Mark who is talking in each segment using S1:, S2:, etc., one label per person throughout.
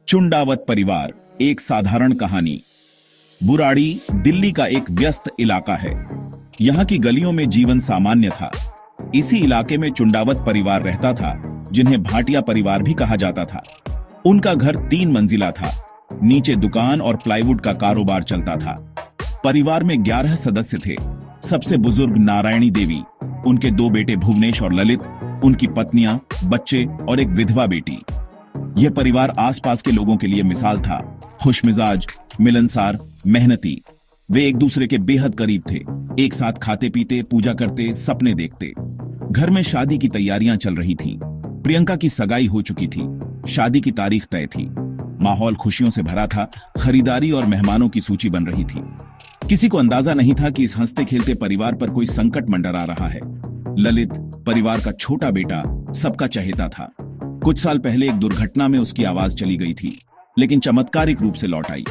S1: चुंडावत परिवार, एक साधारण कहानी। बुराड़ी दिल्ली का एक व्यस्त इलाका है। यहाँ की गलियों में जीवन सामान्य था। इसी इलाके में चुंडावत परिवार रहता था, जिन्हें भाटिया परिवार भी कहा जाता था। उनका घर 3 मंजिला था। नीचे दुकान और प्लाईवुड का कारोबार चलता था। परिवार में 11 सदस्य थे। सबसे बुजुर्ग नारायणी देवी, उनके 2 बेटे भुवनेश और ललित, उनकी पत्नियां, बच्चे और एक विधवा बेटी। यह परिवार आसपास के लोगों के लिए मिसाल था। खुशमिजाज, मिलनसार, मेहनती। वे एक दूसरे के बेहद करीब थे। एक साथ खाते पीते, पूजा करते, सपने देखते। घर में शादी की तैयारियां चल रही थीं। प्रियंका की सगाई हो चुकी थी। शादी की तारीख तय थी। माहौल खुशियों से भरा था। खरीदारी और मेहमानों की सूची बन रही थी। किसी को अंदाजा नहीं था कि इस हंसते खेलते परिवार पर कोई संकट मंडरा रहा है। ललित, परिवार का छोटा बेटा, सबका चहेता था। कुछ साल पहले एक दुर्घटना में उसकी आवाज चली गई थी, लेकिन चमत्कारिक रूप से लौट आई।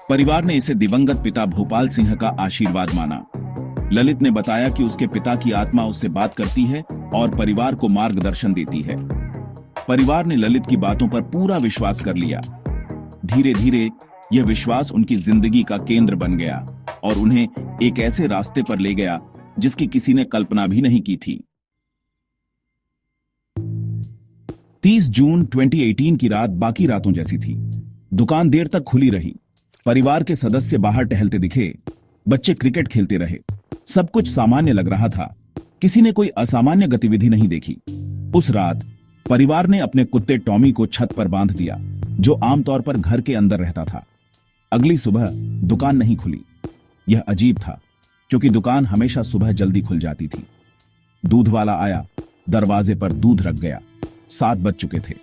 S1: परिवार ने इसे दिवंगत पिता भोपाल सिंह का आशीर्वाद माना। ललित ने बताया कि उसके पिता की आत्मा उससे बात करती है और परिवार को मार्गदर्शन देती है। परिवार ने ललित की बातों पर पूरा विश्वास कर लिया। धीरे धीरे यह विश्वास उनकी जिंदगी का केंद्र बन गया और उन्हें एक ऐसे रास्ते पर ले गया जिसकी किसी ने कल्पना भी नहीं की थी। 30 जून 2018 की रात बाकी रातों जैसी थी। दुकान देर तक खुली रही। परिवार के सदस्य बाहर टहलते दिखे। बच्चे क्रिकेट खेलते रहे। सब कुछ सामान्य लग रहा था। किसी ने कोई असामान्य गतिविधि नहीं देखी। उस रात परिवार ने अपने कुत्ते टॉमी को छत पर बांध दिया, जो आमतौर पर घर के अंदर रहता था। अगली सुबह दुकान नहीं खुली। यह अजीब था, क्योंकि दुकान हमेशा सुबह जल्दी खुल जाती थी। दूध वाला आया, दरवाजे पर दूध रख गया। 7 बज चुके थे।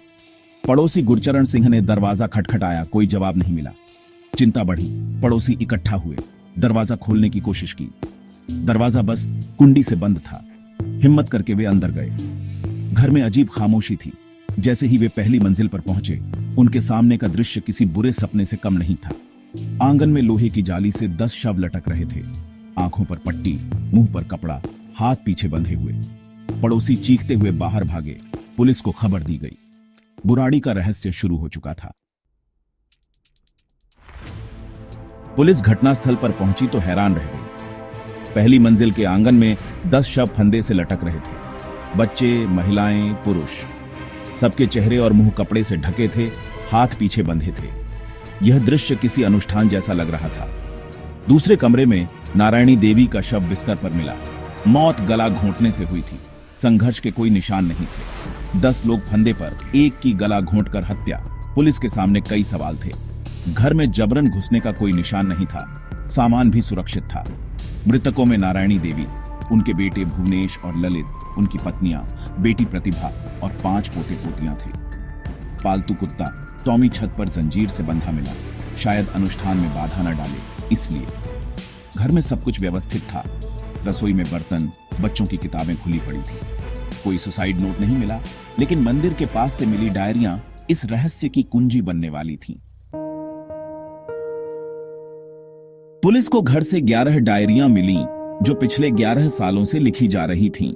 S1: पड़ोसी गुरचरण सिंह ने दरवाजा खटखटाया, कोई जवाब नहीं मिला। चिंता बढ़ी। पड़ोसी इकट्ठा हुए, दरवाजा खोलने की कोशिश की। दरवाजा बस कुंडी से बंद था। हिम्मत करके वे अंदर गए। घर में अजीब खामोशी थी। जैसे ही वे पहली मंजिल पर पहुंचे, उनके सामने का दृश्य किसी बुरे सपने से कम नहीं था। आंगन में लोहे की जाली से 10 शव लटक रहे थे। आंखों पर पट्टी, मुंह पर कपड़ा, हाथ पीछे बंधे हुए। पड़ोसी चीखते हुए बाहर भागे। पुलिस को खबर दी गई। बुराड़ी का रहस्य शुरू हो चुका था। पुलिस घटनास्थल पर पहुंची तो हैरान रह गई। पहली मंजिल के आंगन में 10 शव फंदे से लटक रहे थे। बच्चे, महिलाएं, पुरुष, सबके चेहरे और मुंह कपड़े से ढके थे, हाथ पीछे बंधे थे। यह दृश्य किसी अनुष्ठान जैसा लग रहा था। दूसरे कमरे में नारायणी देवी का शव बिस्तर पर मिला। मौत गला घोंटने से हुई थी। संघर्ष के कोई निशान नहीं थे। 10 लोग फंदे पर, एक की गला घोंटकर हत्या। पुलिस के सामने कई सवाल थे। घर में जबरन घुसने का कोई निशान नहीं था। सामान भी सुरक्षित था। मृतकों में नारायणी देवी, उनके बेटे भुवनेश और ललित, उनकी पत्नियां, बेटी प्रतिभा और 5 पोते पोतियां थे। पालतू कुत्ता टॉमी छत पर जंजीर से बंधा मिला, शायद अनुष्ठान में बाधा न डाले इसलिए। घर में सब कुछ व्यवस्थित था। रसोई में बर्तन, बच्चों की किताबें खुली पड़ी थी। कोई सुसाइड नोट नहीं मिला, लेकिन मंदिर के पास से मिली डायरियां इस रहस्य की कुंजी बनने वाली थीं। पुलिस को घर से 11 डायरियां मिलीं, जो पिछले 11 सालों से लिखी जा रही थीं।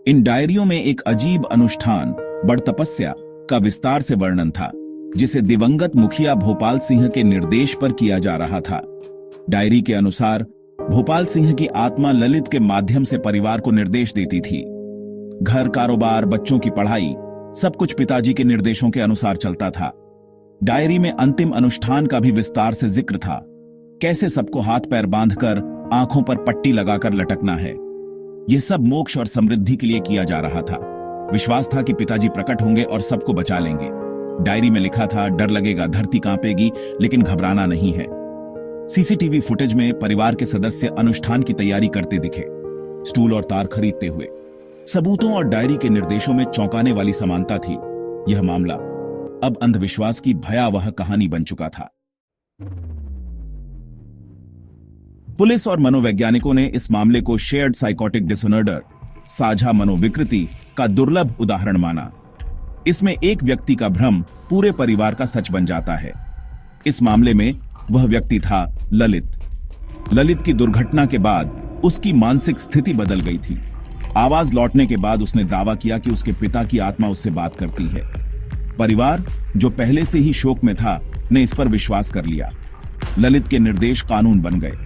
S1: इन डायरियों में एक अजीब अनुष्ठान, बड़ तपस्या का विस्तार से वर्णन था, जिसे दिवंगत मुखिया भोपाल सिंह के निर्देश पर किया जा रहा था। डायरी के अनुसार भोपाल सिंह की आत्मा ललित के माध्यम से परिवार को निर्देश देती थी। घर, कारोबार, बच्चों की पढ़ाई, सब कुछ पिताजी के निर्देशों के अनुसार चलता था। डायरी में अंतिम अनुष्ठान का भी विस्तार से जिक्र था। कैसे सबको हाथ पैर बांधकर, आंखों पर पट्टी लगाकर लटकना है। यह सब मोक्ष और समृद्धि के लिए किया जा रहा था। विश्वास था कि पिताजी प्रकट होंगे और सबको बचा लेंगे। डायरी में लिखा था, डर लगेगा, धरती कांपेगी, लेकिन घबराना नहीं है। सीसीटीवी फुटेज में परिवार के सदस्य अनुष्ठान की तैयारी करते दिखे, स्टूल और तार खरीदते हुए। सबूतों और डायरी के निर्देशों में चौंकाने वाली समानता थी। यह मामला अब अंधविश्वास की भयावह कहानी बन चुका था। पुलिस और मनोवैज्ञानिकों ने इस मामले को शेयर्ड साइकोटिक डिसऑर्डर, साझा मनोविकृति का दुर्लभ उदाहरण माना। इसमें एक व्यक्ति का भ्रम पूरे परिवार का सच बन जाता है। इस मामले में वह व्यक्ति था ललित। ललित की दुर्घटना के बाद उसकी मानसिक स्थिति बदल गई थी। आवाज लौटने के बाद उसने दावा किया कि उसके पिता की आत्मा उससे बात करती है। परिवार, जो पहले से ही शोक में था, ने इस पर विश्वास कर लिया। ललित के निर्देश कानून बन गए।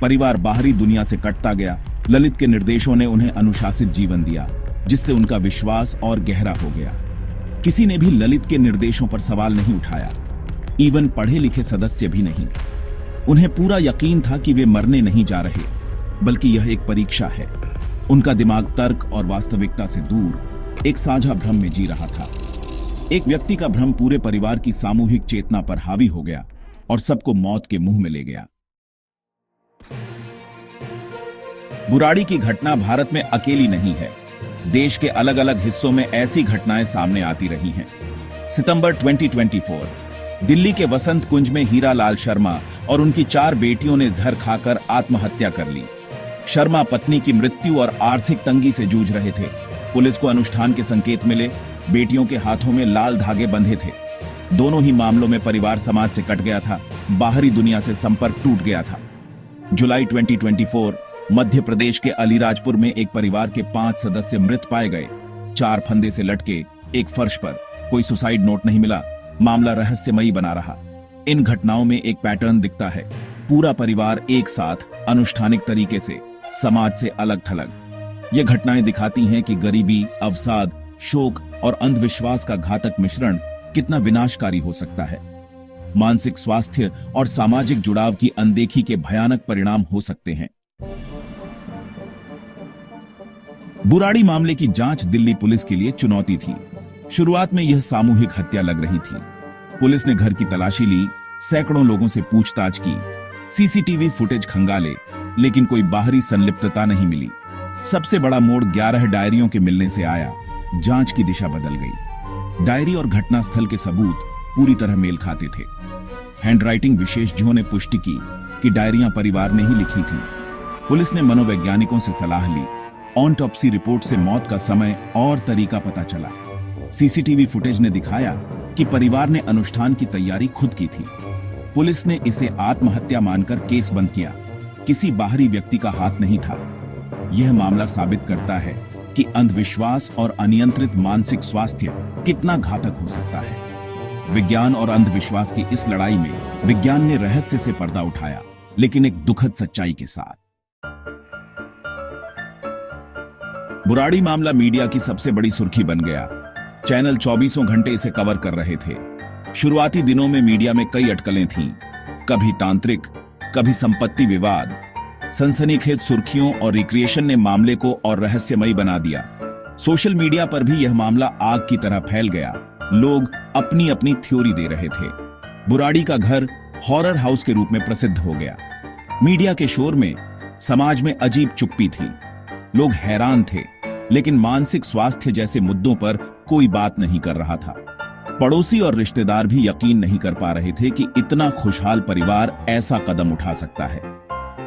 S1: परिवार बाहरी दुनिया से कटता गया। ललित के निर्देशों ने उन्हें अनुशासित जीवन दिया, जिससे उनका विश्वास और गहरा हो गया। किसी ने भी ललित के निर्देशों पर सवाल नहीं उठाया, इवन पढ़े लिखे सदस्य भी नहीं। उन्हें पूरा यकीन था कि वे मरने नहीं जा रहे, बल्कि यह एक परीक्षा है। उनका दिमाग तर्क और वास्तविकता से दूर एक साझा भ्रम में जी रहा था। एक व्यक्ति का भ्रम पूरे परिवार की सामूहिक चेतना पर हावी हो गया और सबको मौत के मुंह में ले गया। बुराड़ी की घटना भारत में अकेली नहीं है। देश के अलग अलग हिस्सों में ऐसी घटनाएं सामने आती रही हैं। सितंबर 2024, दिल्ली के वसंत कुंज में हीरा लाल शर्मा और उनकी 4 बेटियों ने जहर खाकर आत्महत्या कर ली। शर्मा पत्नी की मृत्यु और आर्थिक तंगी से जूझ रहे थे। पुलिस को अनुष्ठान के संकेत मिले। बेटियों के हाथों में लाल धागे बंधे थे। दोनों ही मामलों में परिवार समाज से कट गया था, बाहरी दुनिया से संपर्क टूट गया था। जुलाई 2024, मध्य प्रदेश के अलीराजपुर में एक परिवार के 5 सदस्य मृत पाए गए। 4 फंदे से लटके एक फर्श पर। कोई सुसाइड नोट नहीं मिला। मामला रहस्यमयी बना रहा। इन घटनाओं में एक पैटर्न दिखता है। पूरा परिवार एक साथ अनुष्ठानिक तरीके से, समाज से अलग थलग। ये घटनाएं दिखाती हैं कि गरीबी, अवसाद, शोक और अंधविश्वास का घातक मिश्रण कितना विनाशकारी हो सकता है। मानसिक स्वास्थ्य और सामाजिक जुड़ाव की अनदेखी के भयानक परिणाम हो सकते हैं। बुराड़ी मामले की जांच दिल्ली पुलिस के लिए चुनौती थी। शुरुआत में यह सामूहिक हत्या लग रही थी। पुलिस ने घर की तलाशी ली, सैकड़ों लोगों से पूछताछ की, सीसीटीवी फुटेज खंगाले, लेकिन कोई बाहरी संलिप्तता नहीं मिली। सबसे बड़ा मोड़ 11 डायरियों के मिलने से आया। जांच की दिशा बदल गई। डायरी और घटनास्थल के सबूत पूरी तरह मेल खाते थे। हैंडराइटिंग विशेषज्ञों ने पुष्टि की कि डायरियां परिवार ने ही लिखी थी। पुलिस ने मनोवैज्ञानिकों से सलाह ली। ऑटोप्सी रिपोर्ट से मौत का समय और तरीका पता चला। सीसीटीवी फुटेज ने दिखाया कि परिवार ने अनुष्ठान की तैयारी खुद की थी। पुलिस ने इसे आत्महत्या मानकर केस बंद किया। किसी बाहरी व्यक्ति का हाथ नहीं था। यह मामला साबित करता है कि अंधविश्वास और अनियंत्रित मानसिक स्वास्थ्य कितना घातक हो सकता है। विज्ञान और अंधविश्वास की इस लड़ाई में विज्ञान ने रहस्य से पर्दा उठाया, लेकिन एक दुखद सच्चाई के साथ। बुराड़ी मामला मीडिया की सबसे बड़ी सुर्खी बन गया। चैनल 24 घंटे इसे कवर कर रहे थे। शुरुआती दिनों में मीडिया में कई अटकलें थीं, कभी तांत्रिक, कभी संपत्ति विवाद। सनसनीखेज सुर्खियों और रिक्रिएशन ने मामले को और रहस्यमयी बना दिया। सोशल मीडिया पर भी यह मामला आग की तरह फैल गया। लोग अपनी अपनी थ्योरी दे रहे थे। बुराड़ी का घर हॉरर हाउस के रूप में प्रसिद्ध हो गया। मीडिया के शोर में समाज में अजीब चुप्पी थी। लोग हैरान थे, लेकिन मानसिक स्वास्थ्य जैसे मुद्दों पर कोई बात नहीं कर रहा था। पड़ोसी और रिश्तेदार भी यकीन नहीं कर पा रहे थे कि इतना खुशहाल परिवार ऐसा कदम उठा सकता है।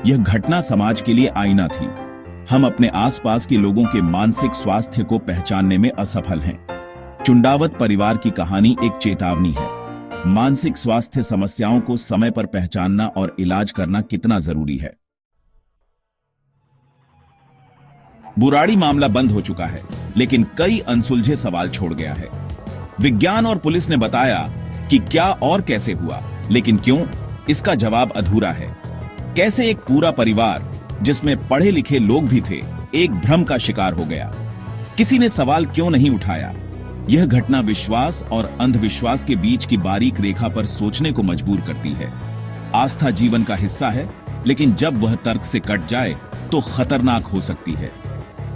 S1: यह घटना समाज के लिए आईना थी। हम अपने आसपास के लोगों के मानसिक स्वास्थ्य को पहचानने में असफल हैं। चुंडावत परिवार की कहानी एक चेतावनी है। मानसिक स्वास्थ्य समस्याओं को समय पर पहचानना और इलाज करना कितना जरूरी है। बुराड़ी मामला बंद हो चुका है, लेकिन कई अनसुलझे सवाल छोड़ गया है। विज्ञान और पुलिस ने बताया कि क्या और कैसे हुआ, लेकिन क्यों, इसका जवाब अधूरा है। कैसे एक पूरा परिवार, जिसमें पढ़े लिखे लोग भी थे, एक भ्रम का शिकार हो गया? किसी ने सवाल क्यों नहीं उठाया? यह घटना विश्वास और अंधविश्वास के बीच की बारीक रेखा पर सोचने को मजबूर करती है। आस्था जीवन का हिस्सा है, लेकिन जब वह तर्क से कट जाए तो खतरनाक हो सकती है।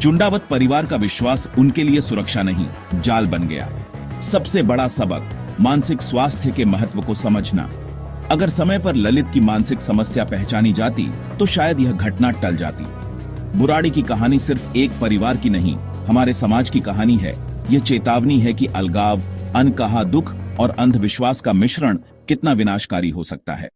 S1: चुंडावत परिवार का विश्वास उनके लिए सुरक्षा नहीं, जाल बन गया। सबसे बड़ा सबक, मानसिक स्वास्थ्य के महत्व को समझना। अगर समय पर ललित की मानसिक समस्या पहचानी जाती तो शायद यह घटना टल जाती। बुराड़ी की कहानी सिर्फ एक परिवार की नहीं, हमारे समाज की कहानी है। यह चेतावनी है कि अलगाव, अनकहा दुख और अंधविश्वास का मिश्रण कितना विनाशकारी हो सकता है।